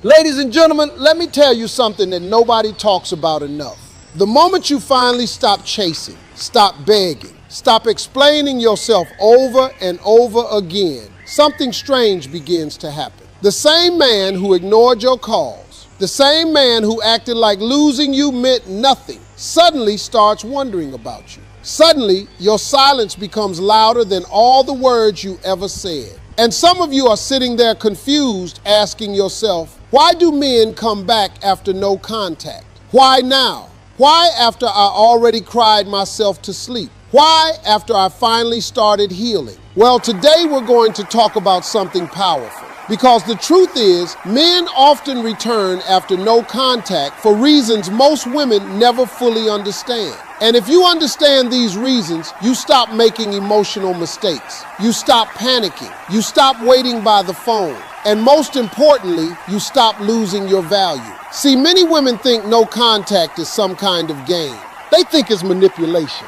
Ladies and gentlemen, let me tell you something that nobody talks about enough. The moment you finally stop chasing, stop begging, stop explaining yourself over and over again, something strange begins to happen. The same man who ignored your calls, the same man who acted like losing you meant nothing, suddenly starts wondering about you. Suddenly, your silence becomes louder than all the words you ever said. And some of you are sitting there confused, asking yourself, why do men come back after no contact? Why now? Why after I already cried myself to sleep? Why after I finally started healing? Well, today we're going to talk about something powerful. Because the truth is, men often return after no contact for reasons most women never fully understand. And if you understand these reasons, you stop making emotional mistakes. You stop panicking. You stop waiting by the phone. And most importantly, you stop losing your value. See, many women think no contact is some kind of game. They think it's manipulation.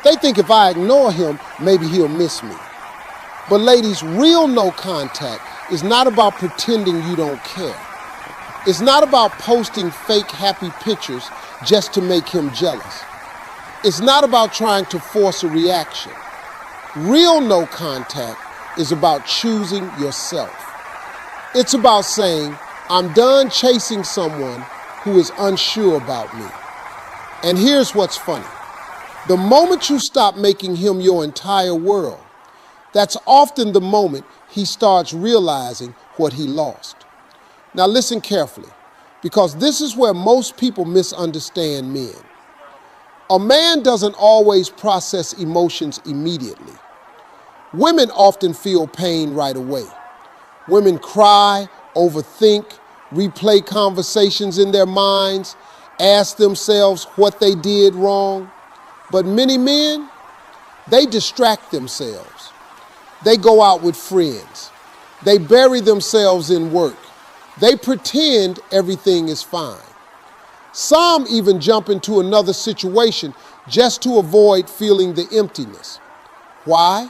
They think if I ignore him, maybe he'll miss me. But ladies, real no contact is not about pretending you don't care. It's not about posting fake happy pictures just to make him jealous. It's not about trying to force a reaction. Real no contact is about choosing yourself. It's about saying, I'm done chasing someone who is unsure about me. And here's what's funny. The moment you stop making him your entire world, that's often the moment he starts realizing what he lost. Now listen carefully, because this is where most people misunderstand men. A man doesn't always process emotions immediately. Women often feel pain right away. Women cry, overthink, replay conversations in their minds, ask themselves what they did wrong. But many men, they distract themselves. They go out with friends. They bury themselves in work. They pretend everything is fine. Some even jump into another situation just to avoid feeling the emptiness. Why?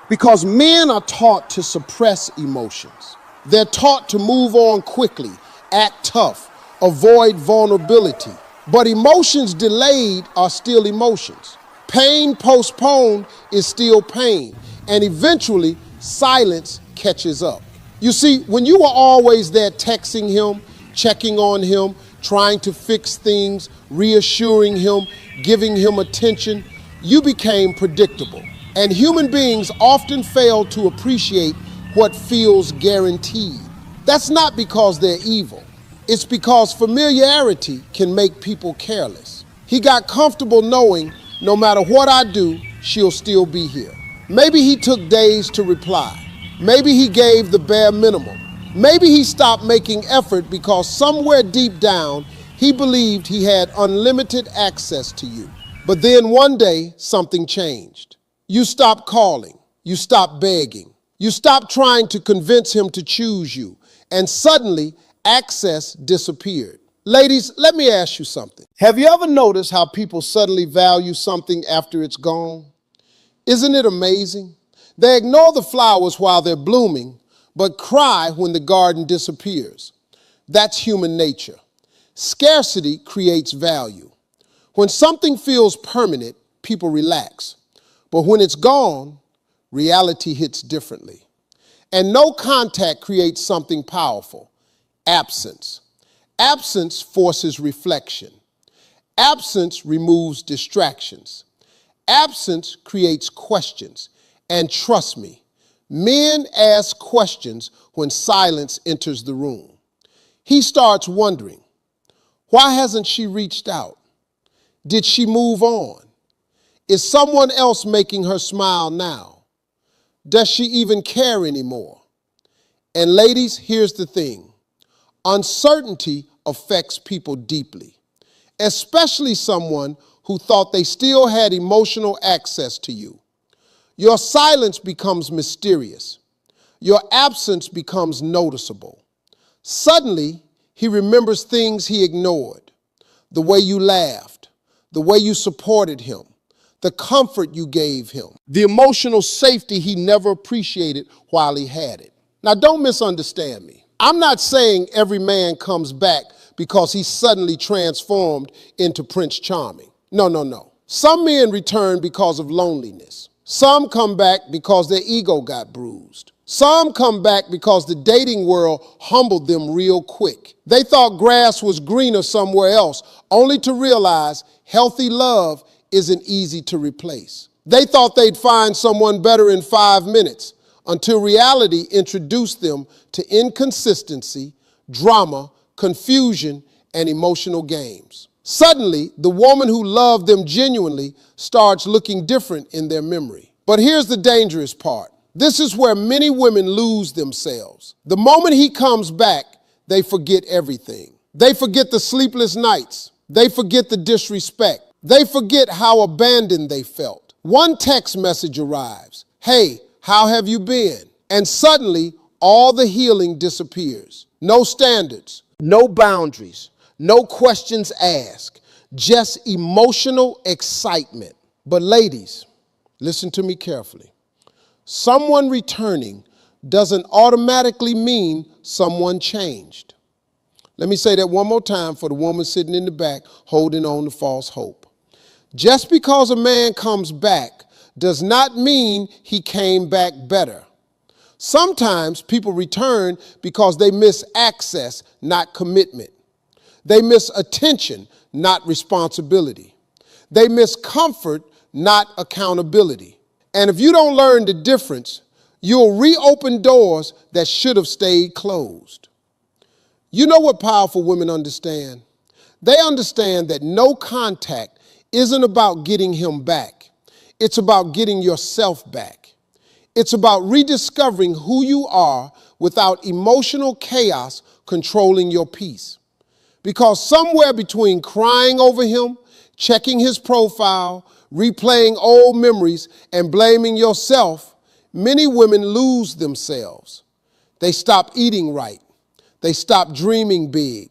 Because men are taught to suppress emotions. They're taught to move on quickly, act tough, avoid vulnerability. But emotions delayed are still emotions. Pain postponed is still pain. And eventually, silence catches up. You see, when you were always there texting him, checking on him, trying to fix things, reassuring him, giving him attention, you became predictable. And human beings often fail to appreciate what feels guaranteed. That's not because they're evil. It's because familiarity can make people careless. He got comfortable knowing no matter what I do, she'll still be here. Maybe he took days to reply. Maybe he gave the bare minimum. Maybe he stopped making effort because somewhere deep down, he believed he had unlimited access to you. But then one day, something changed. You stopped calling. You stopped begging. You stopped trying to convince him to choose you. And suddenly, access disappeared. Ladies, let me ask you something. Have you ever noticed how people suddenly value something after it's gone? Isn't it amazing? They ignore the flowers while they're blooming, but cry when the garden disappears. That's human nature. Scarcity creates value. When something feels permanent, people relax. But when it's gone, reality hits differently. And no contact creates something powerful: absence. Absence forces reflection. Absence removes distractions. Absence creates questions. And trust me, men ask questions when silence enters the room. He starts wondering, why hasn't she reached out? Did she move on? Is someone else making her smile now? Does she even care anymore? And ladies, here's the thing. Uncertainty affects people deeply, especially someone who thought they still had emotional access to you. Your silence becomes mysterious. Your absence becomes noticeable. Suddenly, he remembers things he ignored: the way you laughed, the way you supported him, the comfort you gave him, the emotional safety he never appreciated while he had it. Now, don't misunderstand me. I'm not saying every man comes back because he's suddenly transformed into Prince Charming. No, no, no. Some men return because of loneliness. Some come back because their ego got bruised. Some come back because the dating world humbled them real quick. They thought grass was greener somewhere else, only to realize healthy love isn't easy to replace. They thought they'd find someone better in 5 minutes, until reality introduced them to inconsistency, drama, confusion, and emotional games. Suddenly, the woman who loved them genuinely starts looking different in their memory. But here's the dangerous part. This is where many women lose themselves. The moment he comes back, they forget everything. They forget the sleepless nights. They forget the disrespect. They forget how abandoned they felt. One text message arrives. Hey, how have you been? And suddenly, all the healing disappears. No standards, no boundaries, no questions asked, just emotional excitement. But ladies, listen to me carefully. Someone returning doesn't automatically mean someone changed. Let me say that one more time for the woman sitting in the back holding on to false hope. Just because a man comes back does not mean he came back better. Sometimes people return because they miss access, not commitment. They miss attention, not responsibility. They miss comfort, not accountability. And if you don't learn the difference, you'll reopen doors that should have stayed closed. You know what powerful women understand? They understand that no contact isn't about getting him back. It's about getting yourself back. It's about rediscovering who you are without emotional chaos controlling your peace. Because somewhere between crying over him, checking his profile, replaying old memories, and blaming yourself, many women lose themselves. They stop eating right. They stop dreaming big.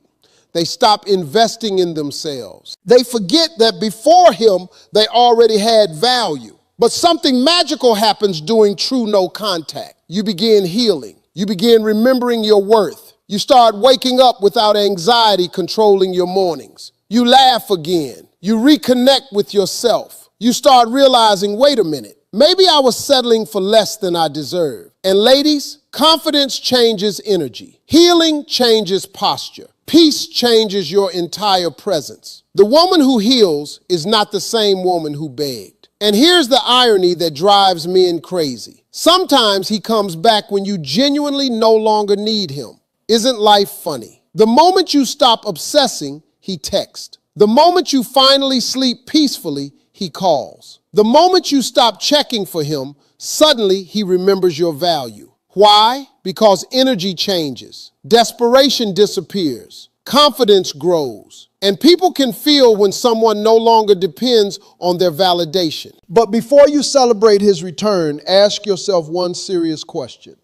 They stop investing in themselves. They forget that before him, they already had value. But something magical happens during true no contact. You begin healing. You begin remembering your worth. You start waking up without anxiety controlling your mornings. You laugh again. You reconnect with yourself. You start realizing, wait a minute, maybe I was settling for less than I deserve. And ladies, confidence changes energy. Healing changes posture. Peace changes your entire presence. The woman who heals is not the same woman who begged. And here's the irony that drives men crazy. Sometimes he comes back when you genuinely no longer need him. Isn't life funny? The moment you stop obsessing, he texts. The moment you finally sleep peacefully, he calls. The moment you stop checking for him, suddenly he remembers your value. Why? Because energy changes, desperation disappears, confidence grows, and people can feel when someone no longer depends on their validation. But before you celebrate his return, ask yourself one serious question.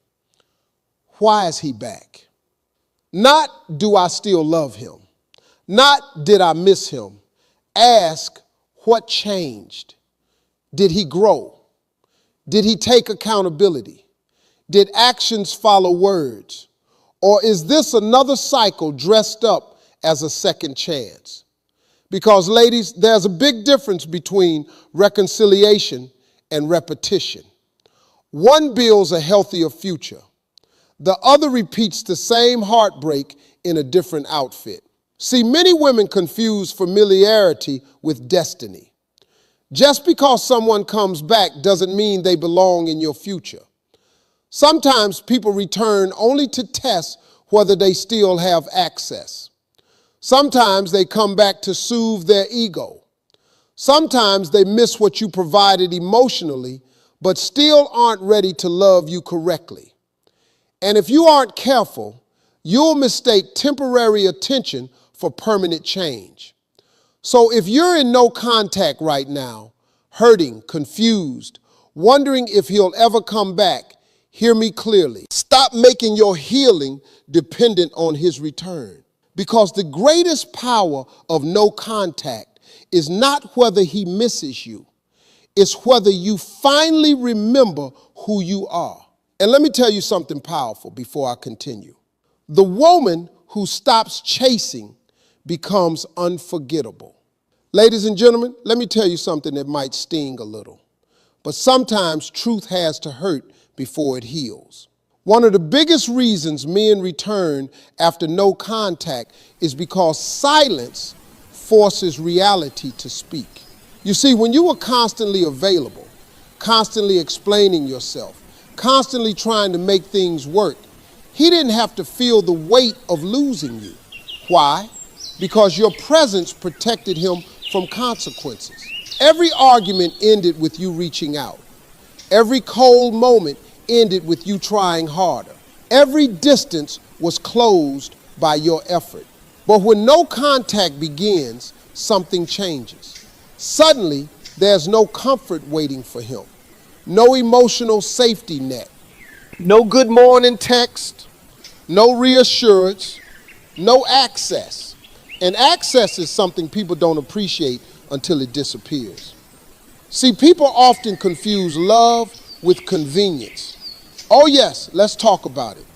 Why is he back? Not, do I still love him? Not, did I miss him? Ask, what changed? Did he grow? Did he take accountability? Did actions follow words? Or is this another cycle dressed up as a second chance? Because ladies, there's a big difference between reconciliation and repetition. One builds a healthier future. The other repeats the same heartbreak in a different outfit. See, many women confuse familiarity with destiny. Just because someone comes back doesn't mean they belong in your future. Sometimes people return only to test whether they still have access. Sometimes they come back to soothe their ego. Sometimes they miss what you provided emotionally, but still aren't ready to love you correctly. And if you aren't careful, you'll mistake temporary attention for permanent change. So if you're in no contact right now, hurting, confused, wondering if he'll ever come back, hear me clearly. Stop making your healing dependent on his return. Because the greatest power of no contact is not whether he misses you. It's whether you finally remember who you are. And let me tell you something powerful before I continue. The woman who stops chasing becomes unforgettable. Ladies and gentlemen, let me tell you something that might sting a little, but sometimes truth has to hurt before it heals. One of the biggest reasons men return after no contact is because silence forces reality to speak. You see, when you were constantly available, constantly explaining yourself, constantly trying to make things work, he didn't have to feel the weight of losing you. Why? Because your presence protected him from consequences. Every argument ended with you reaching out. Every cold moment ended with you trying harder. Every distance was closed by your effort. But when no contact begins, something changes. Suddenly, there's no comfort waiting for him, no emotional safety net, no good morning text, no reassurance, no access. And access is something people don't appreciate until it disappears. See, people often confuse love with convenience. Oh yes, let's talk about it.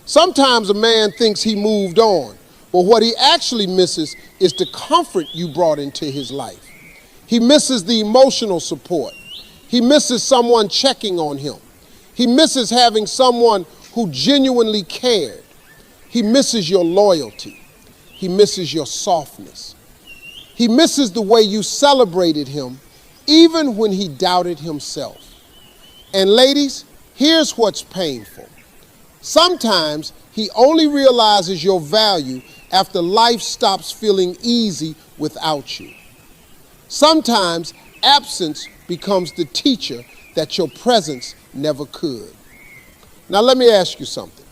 Sometimes a man thinks he moved on, but what he actually misses is the comfort you brought into his life. He misses the emotional support. He misses someone checking on him. He misses having someone who genuinely cared. He misses your loyalty. He misses your softness. He misses the way you celebrated him, even when he doubted himself. And ladies, here's what's painful. Sometimes he only realizes your value after life stops feeling easy without you. Sometimes absence becomes the teacher that your presence never could. Now let me ask you something.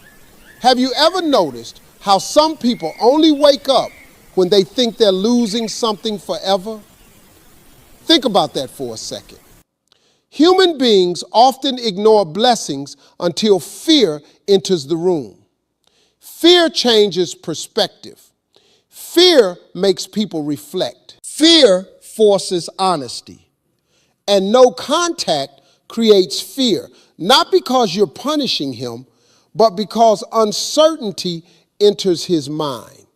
Have you ever noticed how some people only wake up when they think they're losing something forever? Think about that for a second. Human beings often ignore blessings until fear enters the room. Fear changes perspective. Fear makes people reflect. Fear forces honesty. And no contact creates fear, not because you're punishing him, but because uncertainty enters his mind.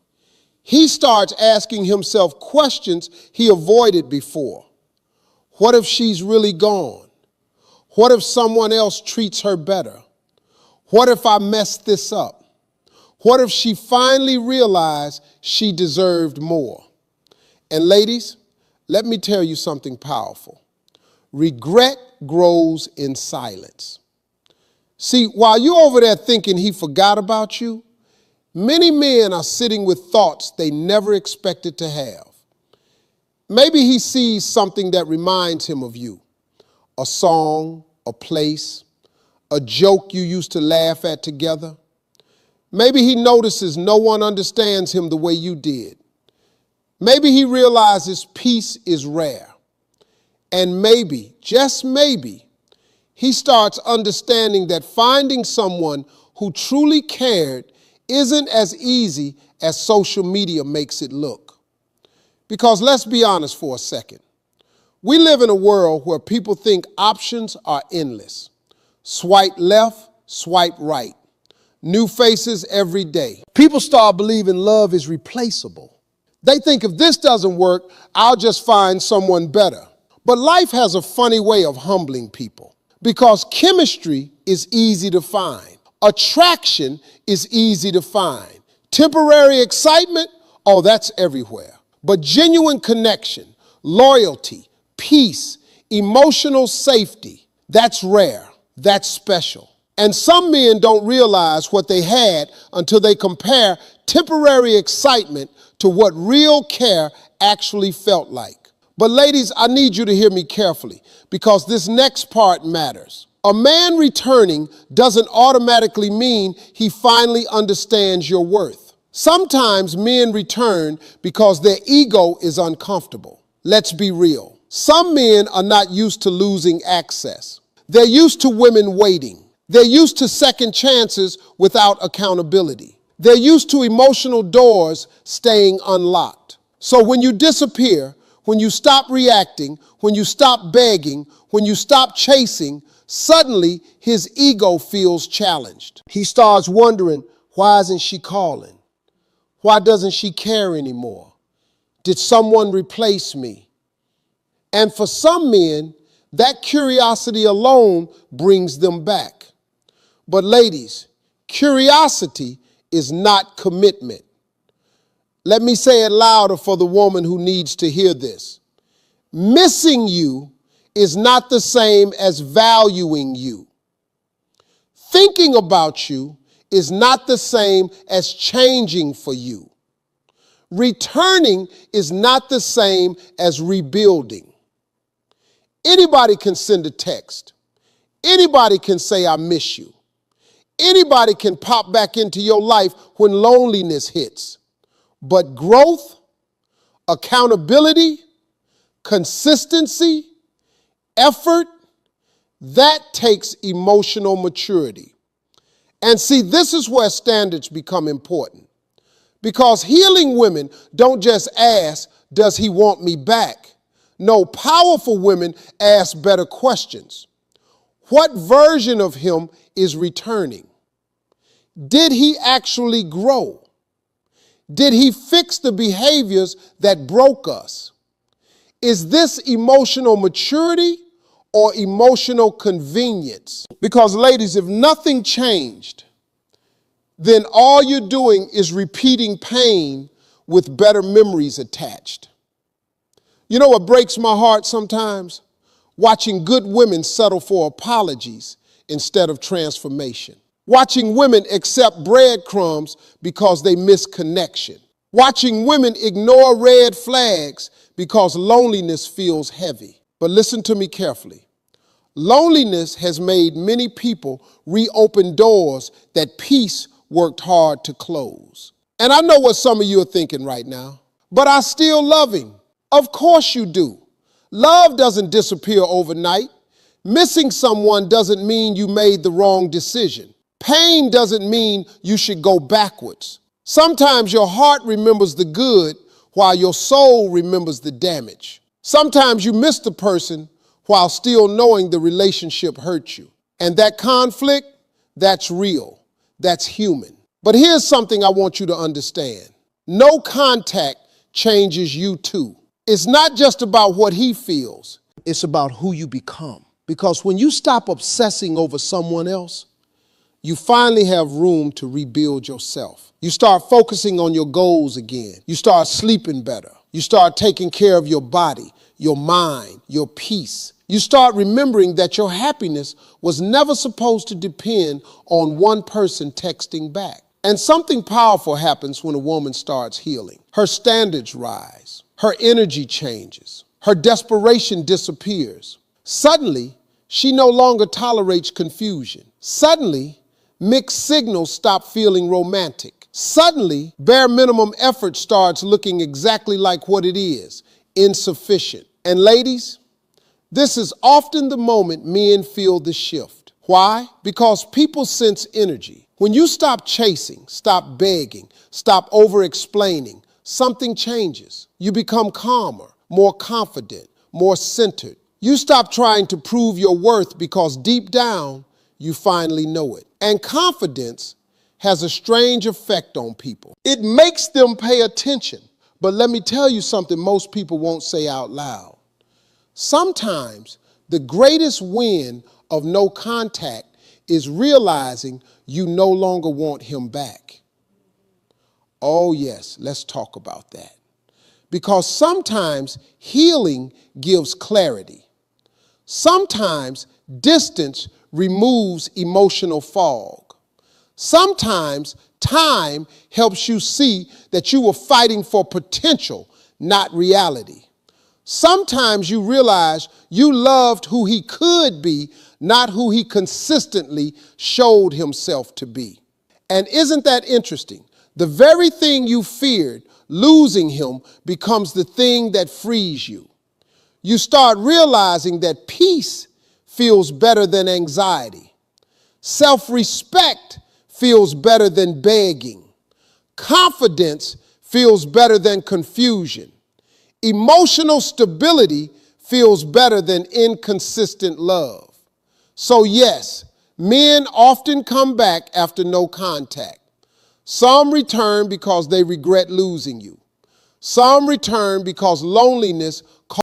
He starts asking himself questions he avoided before. What if she's really gone? What if someone else treats her better? What if I messed this up? What if she finally realized she deserved more? And ladies, let me tell you something powerful. Regret grows in silence. See, while you're over there thinking he forgot about you, many men are sitting with thoughts they never expected to have. Maybe he sees something that reminds him of you. A song, a place, a joke you used to laugh at together. Maybe he notices no one understands him the way you did. Maybe he realizes peace is rare. And maybe, just maybe, he starts understanding that finding someone who truly cared isn't as easy as social media makes it look. Because let's be honest for a second. We live in a world where people think options are endless. Swipe left, swipe right. New faces every day. People start believing love is replaceable. They think if this doesn't work, I'll just find someone better. But life has a funny way of humbling people because chemistry is easy to find. Attraction is easy to find. Temporary excitement, oh, that's everywhere. But genuine connection, loyalty, peace, emotional safety, that's rare, that's special. And some men don't realize what they had until they compare temporary excitement to what real care actually felt like. But ladies, I need you to hear me carefully because this next part matters. A man returning doesn't automatically mean he finally understands your worth. Sometimes men return because their ego is uncomfortable. Let's be real. Some men are not used to losing access. They're used to women waiting. They're used to second chances without accountability. They're used to emotional doors staying unlocked. So when you disappear, when you stop reacting, when you stop begging, when you stop chasing, suddenly his ego feels challenged. He starts wondering, Why isn't she calling? Why doesn't she care anymore? Did someone replace me? And for some men, that curiosity alone brings them back. But ladies, curiosity is not commitment. Let me say it louder for the woman who needs to hear this. Missing you is not the same as valuing you. Thinking about you is not the same as changing for you. Returning is not the same as rebuilding. Anybody can send a text. Anybody can say, I miss you. Anybody can pop back into your life when loneliness hits. But growth, accountability, consistency, effort, that takes emotional maturity. And see, this is where standards become important. Because healing women don't just ask, does he want me back? No, powerful women ask better questions. What version of him is returning? Did he actually grow? Did he fix the behaviors that broke us? Is this emotional maturity or emotional convenience? Because ladies, if nothing changed, then all you're doing is repeating pain with better memories attached. You know what breaks my heart sometimes? Watching good women settle for apologies instead of transformation. Watching women accept breadcrumbs because they miss connection. Watching women ignore red flags because loneliness feels heavy. But listen to me carefully. Loneliness has made many people reopen doors that peace worked hard to close. And I know what some of you are thinking right now, but I still love him. Of course you do. Love doesn't disappear overnight. Missing someone doesn't mean you made the wrong decision. Pain doesn't mean you should go backwards. Sometimes your heart remembers the good while your soul remembers the damage. Sometimes you miss the person while still knowing the relationship hurt you. And that conflict, that's real. That's human. But here's something I want you to understand. No contact changes you too. It's not just about what he feels. It's about who you become. Because when you stop obsessing over someone else, you finally have room to rebuild yourself. You start focusing on your goals again. You start sleeping better. You start taking care of your body, your mind, your peace. You start remembering that your happiness was never supposed to depend on one person texting back. And something powerful happens when a woman starts healing. Her standards rise. Her energy changes. Her desperation disappears. Suddenly, she no longer tolerates confusion. Suddenly, mixed signals stop feeling romantic. Suddenly, bare minimum effort starts looking exactly like what it is, insufficient. And ladies, this is often the moment men feel the shift. Why? Because people sense energy. When you stop chasing, stop begging, stop over-explaining, something changes. You become calmer, more confident, more centered. You stop trying to prove your worth because deep down, you finally know it. And confidence has a strange effect on people. It makes them pay attention. But let me tell you something most people won't say out loud. Sometimes the greatest win of no contact is realizing you no longer want him back. Oh yes, let's talk about that. Because sometimes healing gives clarity. Sometimes distance removes emotional fog. Sometimes time helps you see that you were fighting for potential, not reality. Sometimes you realize you loved who he could be, not who he consistently showed himself to be. And isn't that interesting? The very thing you feared, losing him, becomes the thing that frees you. You start realizing that peace feels better than anxiety. Self-respect feels better than begging. Confidence feels better than confusion. Emotional stability feels better than inconsistent love. So yes, men often come back after no contact. Some return because they regret losing you. Some return because loneliness